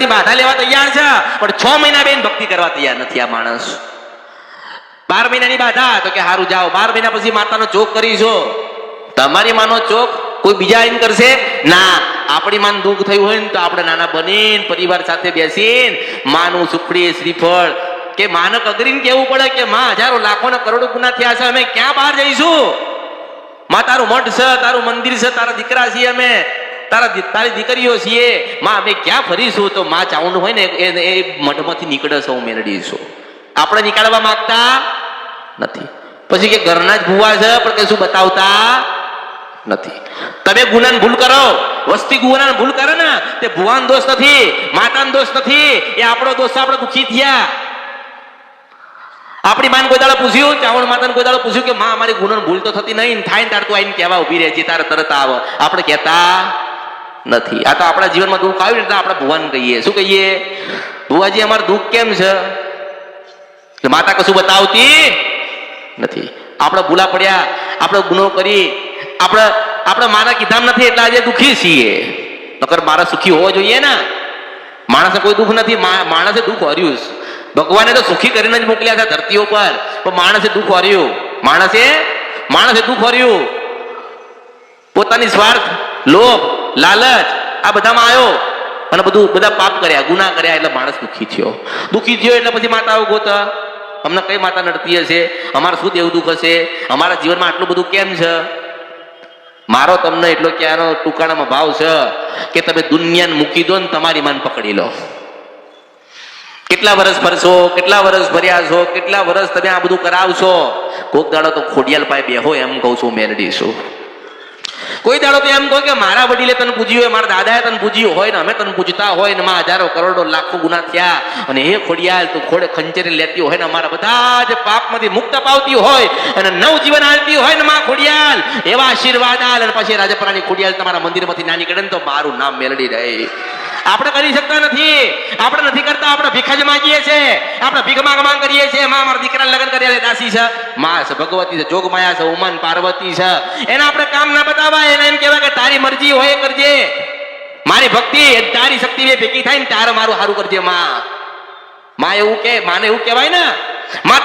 દિવસની બાધા લેવા તૈયાર છે, પણ 6 મહિના બેન ભક્તિ કરવા તૈયાર નથી આ માણસ. 12 મહિનાની બાધા તો કે હારું જાઓ, 12 મહિના પછી માતાનો ચોક કરીશો. તમારી માનો ચોક કોઈ બીજા આઈને કરશે ના. આપણી માન દુઃખ થયું હોય ને તો આપણે નાના બનીને પરિવાર સાથે બેસીને માનું સુખડી શ્રીફળ કે માને કગરીને કેવું પડે કે માં હજારો લાખો ને કરોડો ગુના થયા છે, અમે ક્યાં બહાર જઈશું? માં તારું મઠ છે, તારું મંદિર છે, તારા દીકરા છીએ, અમે તારી દીકરીઓ છીએ, માં અમે ક્યાં ફરીશું? તો માં ચાવનું હોય ને એ મઠમાંથી નીકળે છે, હું મેળવીશું. આપણે નીકળવા માંગતા નથી. પછી કે ઘરના જ ભૂવા છે પણ કશું બતાવતા નથી. તમે ગુનાને ભૂલ કરો, વસ્તી ગુનાને ભૂલ કરે ને તે ભુવાનો દોષ નથી, માતાનો દોષ નથી, એ આપણો દોષ. આપણે દુઃખી થયા. આપણી માને કોઈ દાડો પૂછ્યું, ચાવણ માતાને કોઈ દાડો પૂછ્યું કે માં અમારી ગુનાને ભૂલ તો થતી નહીં થાય ને તાર તું આવીને કહેવા ઉભી રહે છે, તારે તરત આવો? આપણે કહેતા નથી. આ તો આપણા જીવનમાં દુઃખ આવ્યું ને એટલે આપણે ભુવાને કહીએ. શું કહીએ? ભુવાજી અમારું દુઃખ કેમ છે? માતા કશું બતાવતી નથી. આપણે ભૂલા પડ્યા, આપણે ગુનો કરી, આપણે મારા કીધા નથી એટલે આજે દુઃખી છીએ. નકર મારા સુખી હોવો જોઈએ ને. માણસે કોઈ દુઃખ નથી, માણસે દુઃખ હર્યું. ભગવાને તો સુખી કરીને જ મોકલ્યા હતા ધરતી ઉપર, પણ માણસે દુઃખ હર્યું. માણસે દુઃખ હર્યું. પોતાની સ્વાર્થ, લોભ, લાલચ આ બધામાં આવ્યો અને બધા પાપ કર્યા, ગુના કર્યા, એટલે માણસ દુઃખી થયો. એટલે પછી માતાઓ ગોતા, અમને કઈ માતા નડતી હશે, અમારે શું દેવું દુઃખ હશે, અમારા જીવનમાં આટલું બધું કેમ છે? મારો તમને એટલો ક્યાંનો ટૂંકાણામાં ભાવ છે કે તમે દુનિયાને મૂકી દો ને તમારી માન પકડી લો. કેટલા વર્ષ ફરશો, કેટલા વર્ષ ભર્યા છો, કેટલા વર્ષ તમે આ બધું કરાવશો? કોક દાડો તો ખોડિયાલ પાસે બેહો એમ કહું છું, મેળવીશું. કોઈ દાડો તો એમ કહો કે મારા વડીલે તને પૂજ્યું હોય, મારા દાદાએ તને પૂજ્યું હોય ને અમે તને પૂજતા હોય ને માં હજારો કરોડો લાખો ગુના થયા અને હે ખોડિયાલ તું ખોડે ખંચરી લેતી હોય ને અમારા બધા જ પાપમાંથી મુક્ત પાવતી હોય અને નવ જીવન આલતી હોય ને માં ખોડિયાલ, એવા આશીર્વાદ આલ. અને પછી રાજપરાની ખોડિયાલ તમારા મંદિરમાંથી ના નીકળે ને તો મારું નામ મેળવી રહે. આપણે કરી શકતા નથી, આપણે નથી કરતા. આપણે ભીખ જ માંગીએ છીએ, આપણે ભીખ માંગ કરીએ છીએ. માં મારા દીકરા લગ્ન કર્યા દાસી છે, માં છે ભગવતી છે, જોગમાયા છે, ઉમાન પાર્વતી છે, એને આપણે કામ ના બતાવાય. એને એમ કહેવાય કે તારી મરજી હોય કરજે, મારી ભક્તિ તારી શક્તિ બે ભેગી થાય ને તારે મારું સારું કરજે. માં એવું કે, માને એવું કહેવાય ને, માં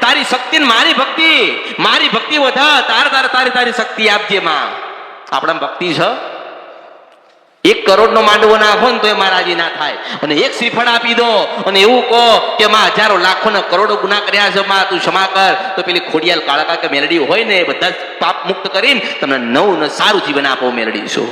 તારી શક્તિ ને મારી ભક્તિ વધા, તારી શક્તિ આપજે. માં આપણા ભક્તિ છે. 1 કરોડનો માંડવો નાખો ને તો એ મહારાજી ના થાય, અને 1 શ્રીફળ આપી દો અને એવું કહો કે માં હજારો લાખો ને કરોડો ગુના કર્યા છે, માં તું ક્ષમા કર, તો પેલી ખોડિયાલ કાળકા કે મેલડી હોય ને એ બધા પાપ મુક્ત કરીને તમને નવું ને સારું જીવન આપો મેળવીશું.